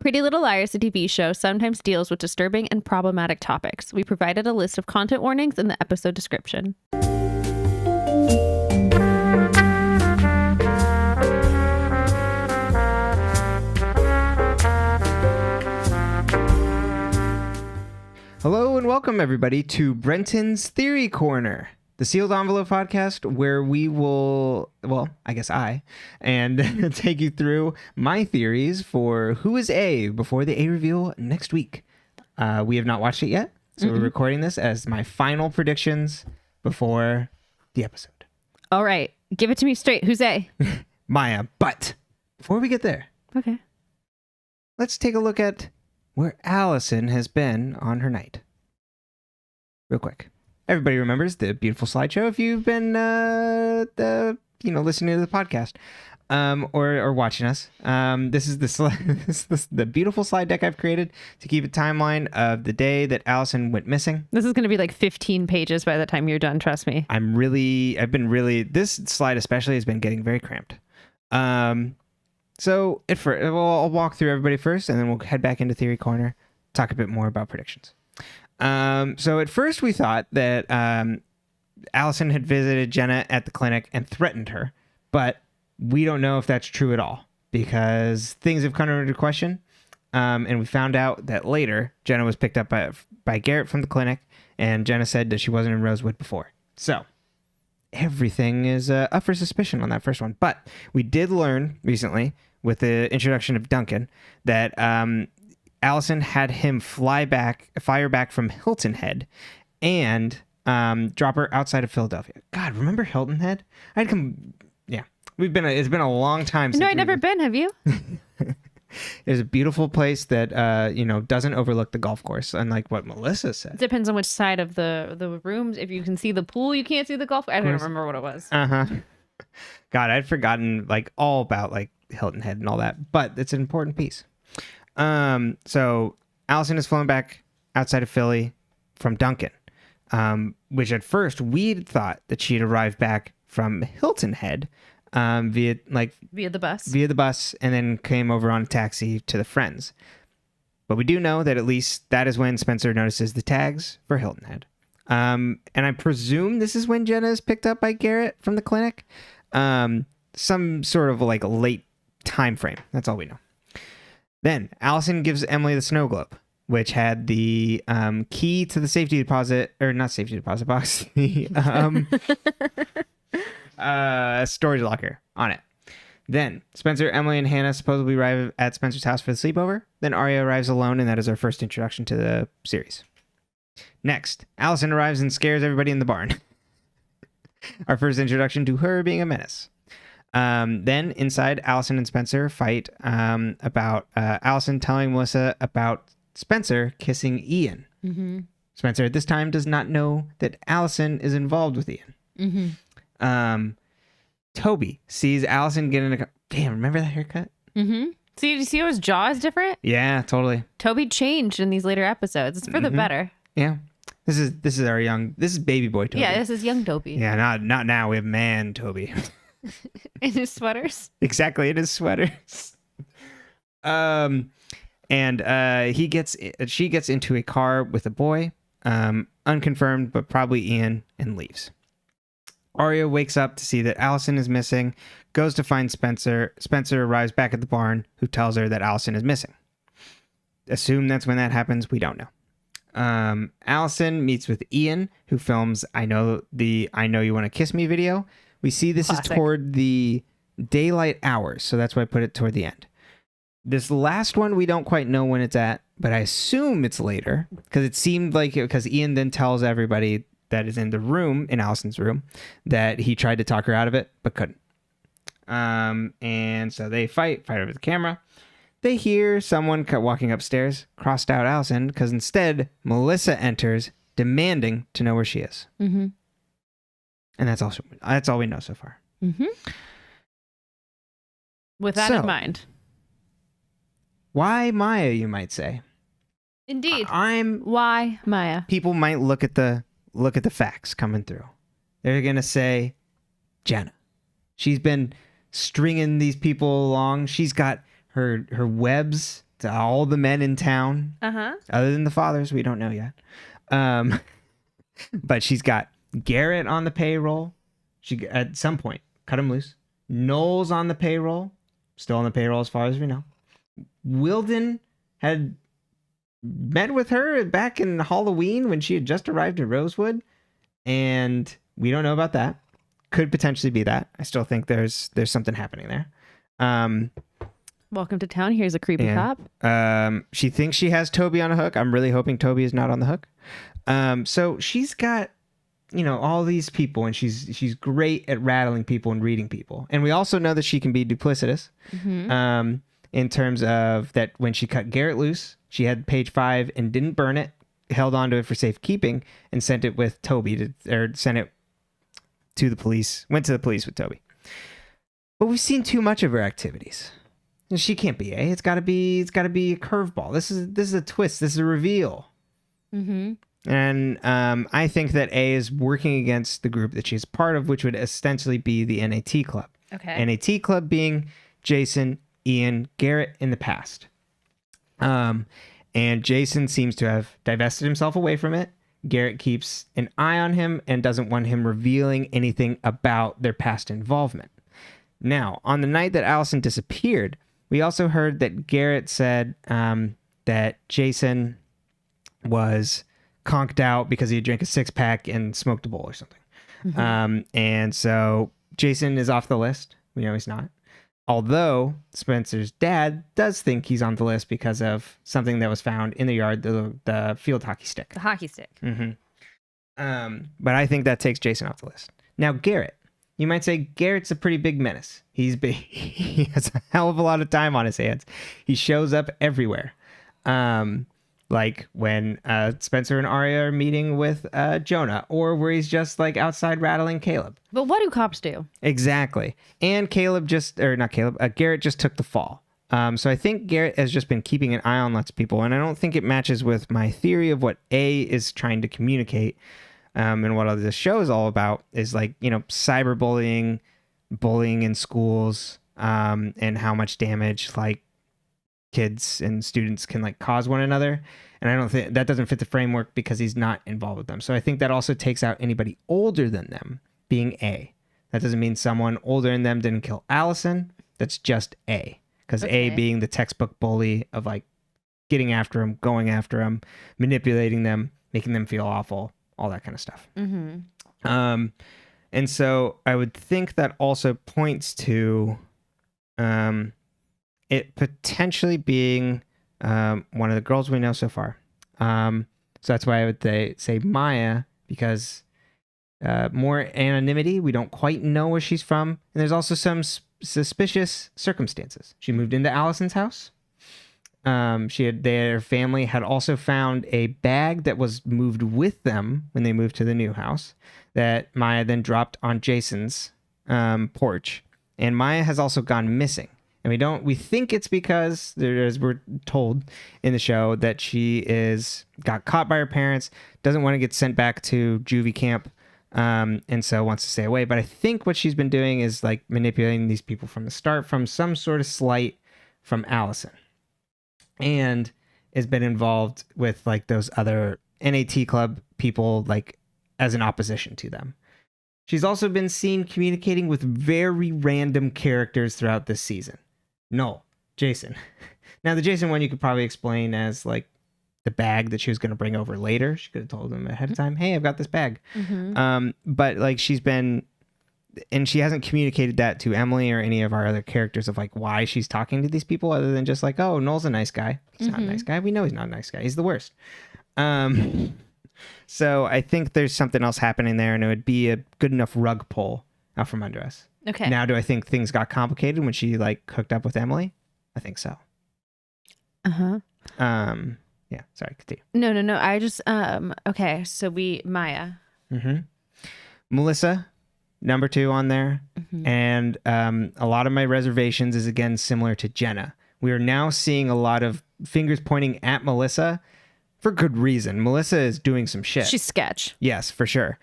Pretty Little Liars, the TV show, sometimes deals with disturbing and problematic topics. We provided a list of content warnings in the episode description. Hello and welcome everybody to Brenton's Theory Corner, the sealed envelope podcast where we will, take you through my theories for who is A before the A reveal next week. We have not watched it yet, so we're recording this as my final predictions before the episode. All right, give it to me straight. Who's A? Maya, but before we get there, Okay. let's take a look at where Alison has been on her night. Real quick. Everybody remembers the beautiful slideshow if you've been listening to the podcast or watching us. This is the beautiful slide deck I've created to keep a timeline of the day that Alison went missing. This is going to be like 15 pages by the time you're done, trust me. This slide especially has been getting very cramped. So I'll walk through everybody first, and then we'll head back into Theory Corner, talk a bit more about predictions. So at first we thought that Alison had visited Jenna at the clinic and threatened her, but we don't know if that's true at all because things have come into question. And we found out that later Jenna was picked up by Garrett from the clinic, and Jenna said that she wasn't in Rosewood before. So everything is up for suspicion on that first one. But we did learn recently with the introduction of Duncan that Alison had him fire back from Hilton Head and drop her outside of Philadelphia. God, remember Hilton Head? It's been a long time since. No, I've never been. Have you? There's a beautiful place that doesn't overlook the golf course, unlike what Melissa said. It depends on which side of the rooms. If you can see the pool, you can't see the golf. I don't remember what it was. God, I'd forgotten all about Hilton Head and all that, but it's an important piece. So Alison has flown back outside of Philly from Duncan, which at first we'd thought that she'd arrived back from Hilton Head via the bus and then came over on a taxi to the Friends. But we do know that at least that is when Spencer notices the tags for Hilton Head. And I presume this is when Jenna is picked up by Garrett from the clinic. Some sort of late time frame. That's all we know. Then Alison gives Emily the snow globe, which had the key to the box, the storage locker on it. Then Spencer, Emily, and Hannah supposedly arrive at Spencer's house for the sleepover. Then Arya arrives alone, and that is our first introduction to the series. Next, Alison arrives and scares everybody in the barn. Our first introduction to her being a menace. Then inside, Alison and Spencer fight about Alison telling Melissa about Spencer kissing Ian. Mm-hmm. Spencer at this time does not know that Alison is involved with Ian. Mm-hmm. Toby sees Alison get in a... Damn, remember that haircut? Mm-hmm. See, did you see how his jaw is different? Yeah, totally. Toby changed in these later episodes. It's for the better. Yeah. This is baby boy Toby. Yeah, this is young Toby. Yeah, not now. We have man Toby. In his sweaters? Exactly, in his sweaters. She gets into a car with a boy, unconfirmed, but probably Ian, and leaves. Arya wakes up to see that Alison is missing, goes to find Spencer. Spencer arrives back at the barn, who tells her that Alison is missing. Assume that's when that happens, we don't know. Alison meets with Ian, who films I Know You Want to Kiss Me video. We see this Classic. is toward the daylight hours, so that's why I put it toward the end. This last one, we don't quite know when it's at, but I assume it's later, because it seemed because Ian then tells everybody that is in the room, in Alison's room, that he tried to talk her out of it, but couldn't. And so they fight over the camera. They hear someone walking upstairs, crossed out Alison, because instead, Melissa enters, demanding to know where she is. Mm-hmm. And that's all we know so far. Mm-hmm. With that in mind. Why Maya, you might say? Indeed. Why Maya? People might look at the facts coming through. They're going to say, Jenna. She's been stringing these people along. She's got her webs to all the men in town. Other than the fathers, we don't know yet. But she's got Garrett on the payroll. She at some point cut him loose. Noel's on the payroll, still on the payroll as far as we know. Wilden had met with her back in Halloween when she had just arrived in Rosewood, and we don't know about that. Could potentially be that. I still think there's something happening there. Welcome to town. Here's a creepy cop. She thinks she has Toby on a hook. I'm really hoping Toby is not on the hook. So she's got, all these people, and she's great at rattling people and reading people. And we also know that she can be duplicitous. In terms of that, when she cut Garrett loose, she had page 5 and didn't burn it, held onto it for safekeeping, and sent it with Toby sent it to the police. Went to the police with Toby. But we've seen too much of her activities. And she can't be A. It's got to be a curveball. This is a twist. This is a reveal. And I think that A is working against the group that she's part of, which would essentially be the NAT Club. Okay. NAT Club being Jason, Ian, Garrett in the past. And Jason seems to have divested himself away from it. Garrett keeps an eye on him and doesn't want him revealing anything about their past involvement. Now, on the night that Alison disappeared, we also heard that Garrett said that Jason was conked out because he drank a 6-pack and smoked a bowl or something. And so Jason is off the list. We know he's not. Although Spencer's dad does think he's on the list because of something that was found in the yard, the field hockey stick. The hockey stick. But I think that takes Jason off the list. Now, Garrett. You might say Garrett's a pretty big menace. He has a hell of a lot of time on his hands. He shows up everywhere. Like when Spencer and Arya are meeting with Jonah, or where he's just like outside rattling Caleb. But what do cops do? Exactly. And Garrett just took the fall. So I think Garrett has just been keeping an eye on lots of people, and I don't think it matches with my theory of what A is trying to communicate. And what this show is all about is cyberbullying, bullying in schools, and how much damage kids and students can cause one another. And I don't think that doesn't fit the framework because he's not involved with them. So I think that also takes out anybody older than them being A. That doesn't mean someone older than them didn't kill Alison. That's just A. Because A being the textbook bully of getting after them, going after them, manipulating them, making them feel awful. All that kind of stuff. And so I would think that also points to it potentially being one of the girls we know so far. So that's why I would say Maya, because more anonymity. We don't quite know where she's from. And there's also some suspicious circumstances. She moved into Alison's house. Their family had also found a bag that was moved with them when they moved to the new house that Maya then dropped on Jason's porch. And Maya has also gone missing. And we think it's because, as we're told in the show, that she got caught by her parents, doesn't want to get sent back to juvie camp, and so wants to stay away. But I think what she's been doing is manipulating these people from the start, from some sort of slight from Alison. And has been involved with those other NAT Club people as an opposition to them. She's also been seen communicating with very random characters throughout this season. No, Jason. Now the Jason one you could probably explain as the bag that she was going to bring over later. She could have told him ahead of time, hey, I've got this bag. But she's been, and she hasn't communicated that to Emily or any of our other characters of why she's talking to these people, other than just oh, Noel's a nice guy. He's not a nice guy. We know he's not a nice guy. He's the worst. So I think there's something else happening there, and it would be a good enough rug pull out from under us. Okay. Now, do I think things got complicated when she hooked up with Emily? I think so. Yeah. Sorry. Continue. No. I just okay. So Maya. Melissa, number 2 on there. And a lot of my reservations is, again, similar to Jenna. We are now seeing a lot of fingers pointing at Melissa for good reason. Melissa is doing some shit. She's sketch. Yes, for sure.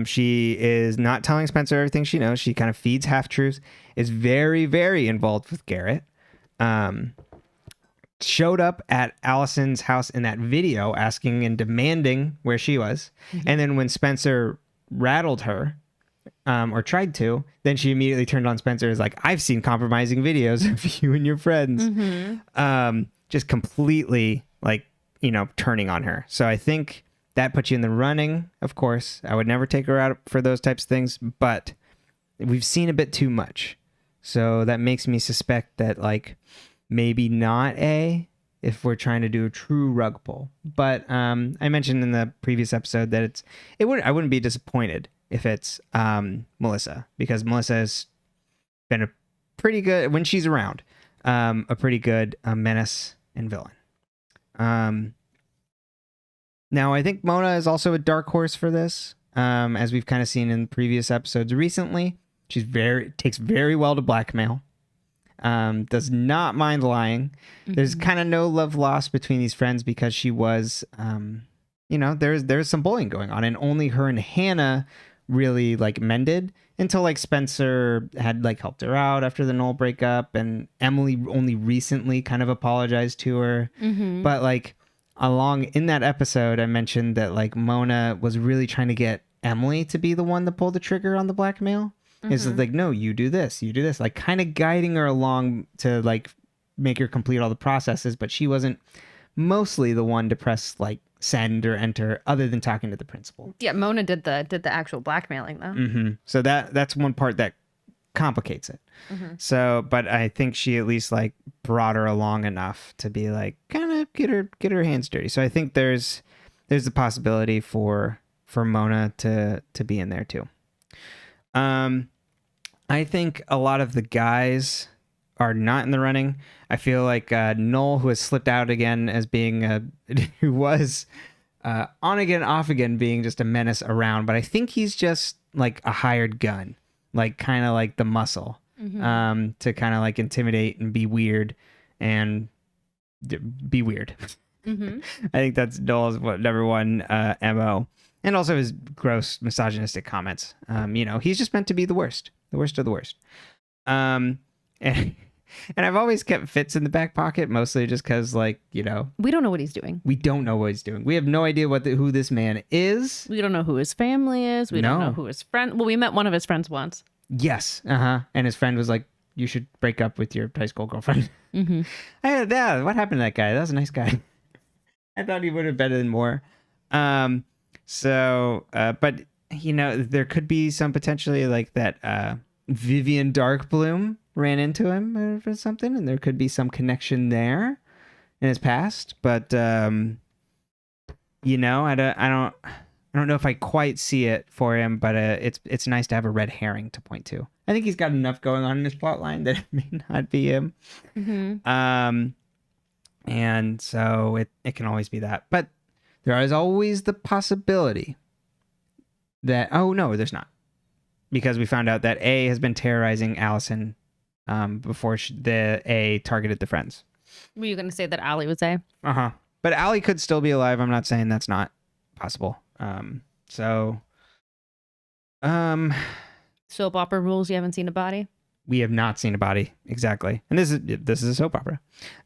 She is not telling Spencer everything she knows. She kind of feeds half-truths, is very, very involved with Garrett. showed up at Allison's house in that video asking and demanding where she was. And then when Spencer rattled her, or tried to, then she immediately turned on Spencer. Is like, I've seen compromising videos of you and your friends. Just completely like, turning on her. So I think that puts you in the running. Of course, I would never take her out for those types of things, but we've seen a bit too much. So that makes me suspect that like maybe not A, if we're trying to do a true rug pull. But I mentioned in the previous episode that I wouldn't be disappointed if it's Melissa, because Melissa has been a pretty good, when she's around, a pretty good menace and villain. Now, I think Mona is also a dark horse for this, as we've kind of seen in previous episodes recently. Takes very well to blackmail. Does not mind lying. There's kind of no love lost between these friends because she was, there's some bullying going on, and only her and Hannah really like mended until like Spencer had like helped her out after the Noel breakup, and Emily only recently kind of apologized to her. But like along in that episode, I mentioned that like Mona was really trying to get Emily to be the one to pull the trigger on the blackmail. It's like, no, you do this, like kind of guiding her along to like make her complete all the processes, but she wasn't mostly the one to press like send or enter, other than talking to the principal. Yeah, Mona did the actual blackmailing though. So that's one part that complicates it. So, but I think she at least like brought her along enough to be like kind of get her hands dirty. So I think there's the possibility for Mona to be in there too. I think a lot of the guys are not in the running. I feel like Noel, who has slipped out again as being who was on again, off again, being just a menace around. But I think he's just like a hired gun, like kind of like the muscle, to kind of like intimidate and be weird and be weird. I think that's Noel's number one MO. And also his gross misogynistic comments. He's just meant to be the worst of the worst. And I've always kept Fitz in the back pocket, mostly just because, like, we don't know what he's doing. We don't know what he's doing. We have no idea who this man is. We don't know who his family is. We don't know who his friend. Well, we met one of his friends once. Yes. And his friend was like, "You should break up with your high school girlfriend." Yeah. What happened to that guy? That was a nice guy. I thought he would have been more. But there could be some potentially like that Vivian Darkbloom ran into him or something, and there could be some connection there in his past. But I don't know if I quite see it for him. But it's nice to have a red herring to point to. I think he's got enough going on in his plot line that it may not be him. And so it can always be that. But there is always the possibility that, there's not. Because we found out that A has been terrorizing Alison before the A targeted the friends. Were you going to say that Allie was A? But Allie could still be alive. I'm not saying that's not possible. Soap opera rules, you haven't seen a body? We have not seen a body. Exactly. And this is a soap opera.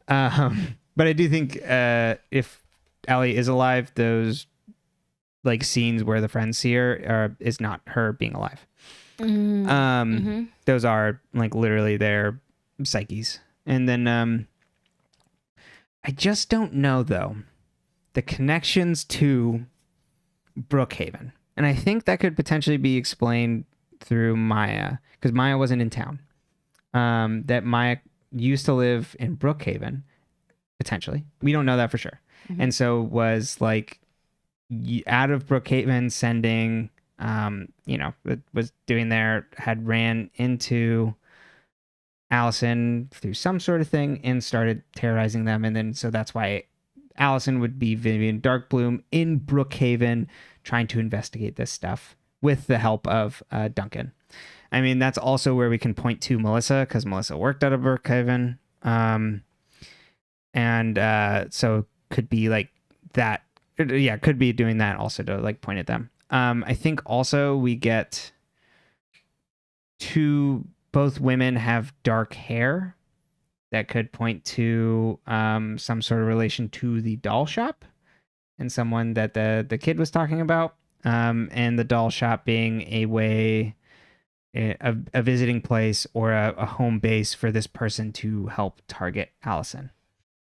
But I do think if Allie is alive, those like scenes where the friends see her is not her being alive. Those are like literally their psyches. And then I just don't know though the connections to Brookhaven, and I think that could potentially be explained through Maya, because Maya wasn't in town. That Maya used to live in Brookhaven, potentially. We don't know that for sure. And so was like out of Brookhaven sending, was doing had ran into Alison through some sort of thing and started terrorizing them. And then, so that's why Alison would be Vivian Darkbloom in Brookhaven trying to investigate this stuff with the help of Duncan. I mean, that's also where we can point to Melissa, because Melissa worked out of Brookhaven. So could be like that. Yeah, could be doing that also to like point at them. I think also we get both women have dark hair. that could point to some sort of relation to the doll shop and someone that the kid was talking about. And the doll shop being a visiting place or a home base for this person to help target Alison.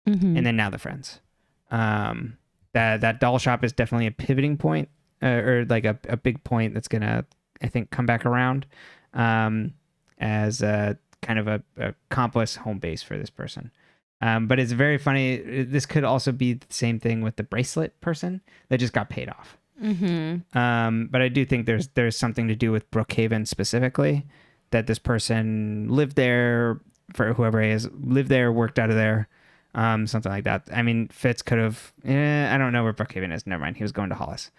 Mm-hmm. And then now the friends. That doll shop is definitely a pivoting point, or like a big point that's gonna, I think, come back around as a kind of a accomplice home base for this person. But it's very funny. This could also be the same thing with the bracelet person that just got paid off. Mm-hmm. But I do think there's something to do with Brookhaven specifically, that this person lived there, for whoever he is, lived there, worked out of there, something like that. I mean, Fitz could have, I don't know where Brookhaven is. Never mind. He was going to Hollis.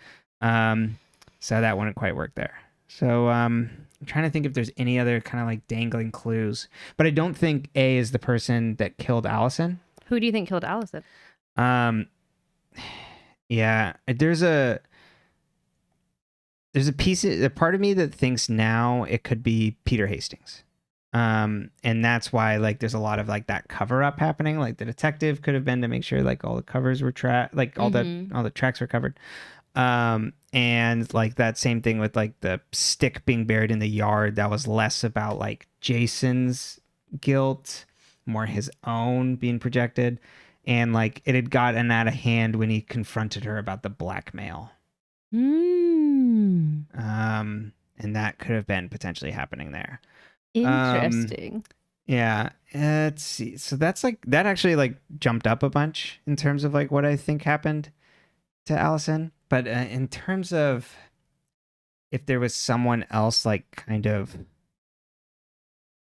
So that wouldn't quite work there. So I'm trying to think if there's any other kind of like dangling clues, but I don't think A is the person that killed Alison. Who do you think killed Alison? Yeah, there's a part of me that thinks now it could be Peter Hastings. And that's why like there's a lot of like that cover up happening. Like the detective could have been to make sure like all the covers were like all the tracks were covered. And like that same thing with like the stick being buried in the yard, that was less about like Jason's guilt, more his own being projected. And like it had gotten out of hand when he confronted her about the blackmail. And that could have been potentially happening there. Interesting. Yeah. Let's see. So that's like, that actually like jumped up a bunch in terms of like what I think happened to Alison. But in terms of if there was someone else like kind of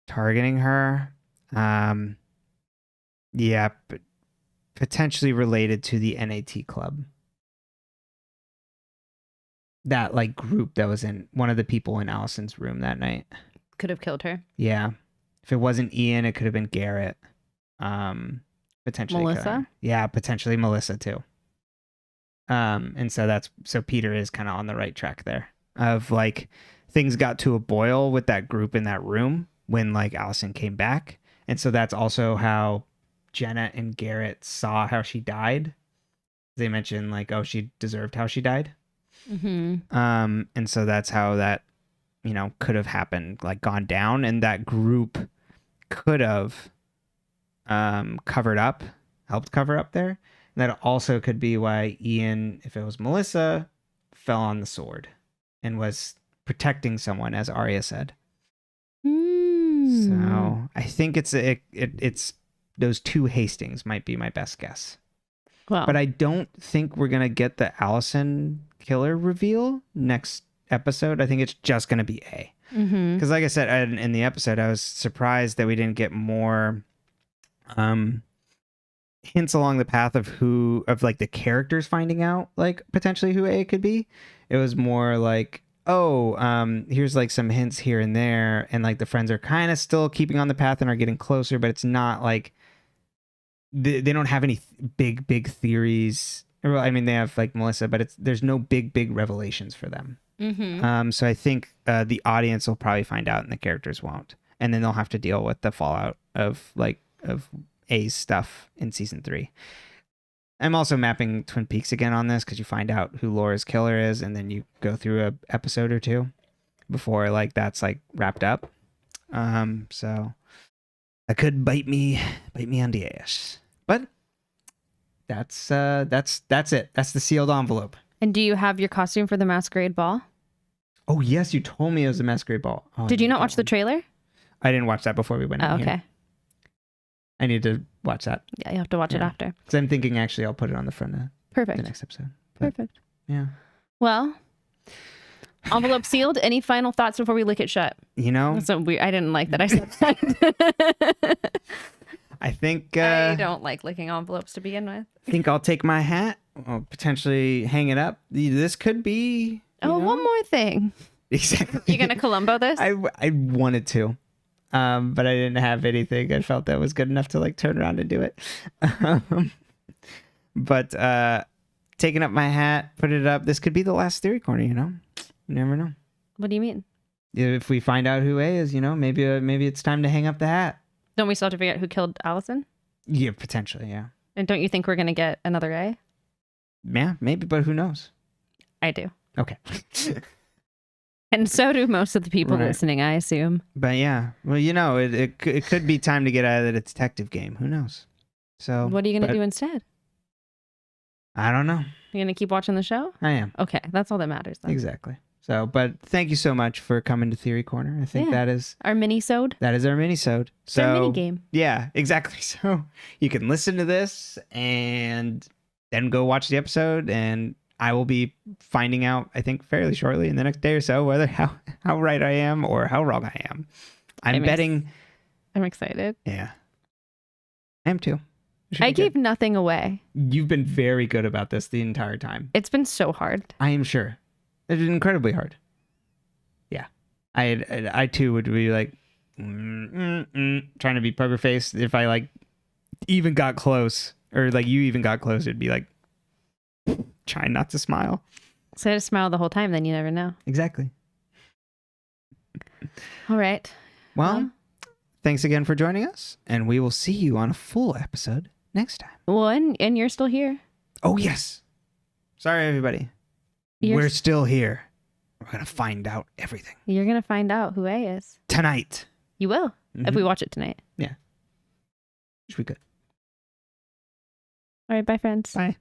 targeting her, yeah, but potentially related to the NAT club. That like group that was in one of the people in Allison's room that night. Could have killed her. Yeah. If it wasn't Ian, it could have been Garrett. Potentially Melissa? Yeah, potentially Melissa too. And so Peter is kind of on the right track there of like things got to a boil with that group in that room when like Alison came back. And so that's also how Jenna and Garrett saw how she died. They mentioned like, oh, she deserved how she died. Mm-hmm. And so that's how that, could have happened, like gone down, and that group could have helped cover up there. And that also could be why Ian, if it was Melissa, fell on the sword and was protecting someone, as Arya said. So I think it's those two Hastings might be my best guess. Well, but I don't think we're gonna get the Alison killer reveal next episode. I think it's just gonna be A. Because like I said in the episode, I was surprised that we didn't get more hints along the path of like the characters finding out like potentially who A could be. It was more like, here's like some hints here and there, and like the friends are kind of still keeping on the path and are getting closer, but it's not like they don't have any big theories. Well, I mean, they have like Melissa, but there's no big revelations for them. So I think the audience will probably find out and the characters won't, and then they'll have to deal with the fallout of A's stuff in season 3. I'm also mapping Twin Peaks again on this because you find out who Laura's killer is, and then you go through a episode or two before like that's like wrapped up. So that could bite me on the ass. But that's it. That's the sealed envelope. And do you have your costume for the masquerade ball? Oh yes, you told me it was a masquerade ball. Oh, Did you not watch the trailer? I didn't watch that before we went in okay. Here. I need to watch that. Yeah, you have to watch it after. Because I'm thinking actually I'll put it on the front of Perfect. the next episode. Perfect. Yeah. Well, envelope sealed. Any final thoughts before we lick it shut? That's so weird. I didn't like that I said that. I think I don't like licking envelopes to begin with. I think I'll take my hat. I'll potentially hang it up. This could be. One more thing. Exactly. You're gonna Columbo this? I wanted to, but I didn't have anything. I felt that was good enough to like turn around and do it. But taking up my hat, put it up. This could be the last theory corner. You never know. What do you mean? If we find out who A is, maybe it's time to hang up the hat. Don't we still have to figure out who killed Alison? Yeah, potentially, yeah. And don't you think we're going to get another A? Yeah, maybe, but who knows? I do. Okay. And so do most of the people Right. listening, I assume. But yeah, well, it could be time to get out of the detective game. Who knows? So What are you going to do instead? I don't know. You're going to keep watching the show? I am. Okay, that's all that matters then. Exactly. So, but thank you so much for coming to Theory Corner. I think Yeah. that is Our mini-sode? our mini-sode. It's our mini game. Yeah, exactly. So you can listen to this and then go watch the episode, and I will be finding out, I think, fairly shortly in the next day or so whether how right I am or how wrong I am. I'm betting. I'm excited. Yeah, I am too. I gave nothing away. You've been very good about this the entire time. It's been so hard. I am sure. It's incredibly hard. Yeah. I too would be like, trying to be poker face. If I like even got close, or like you even got close, it'd be like, trying not to smile. So I just smile the whole time, then you never know. Exactly. All right. Well, thanks again for joining us, and we will see you on a full episode next time. Well, and you're still here. Oh, yes. Sorry, everybody. We're still here. We're going to find out everything. You're going to find out who A is. Tonight. You will, if we watch it tonight. Yeah. Which we could. All right, bye, friends. Bye.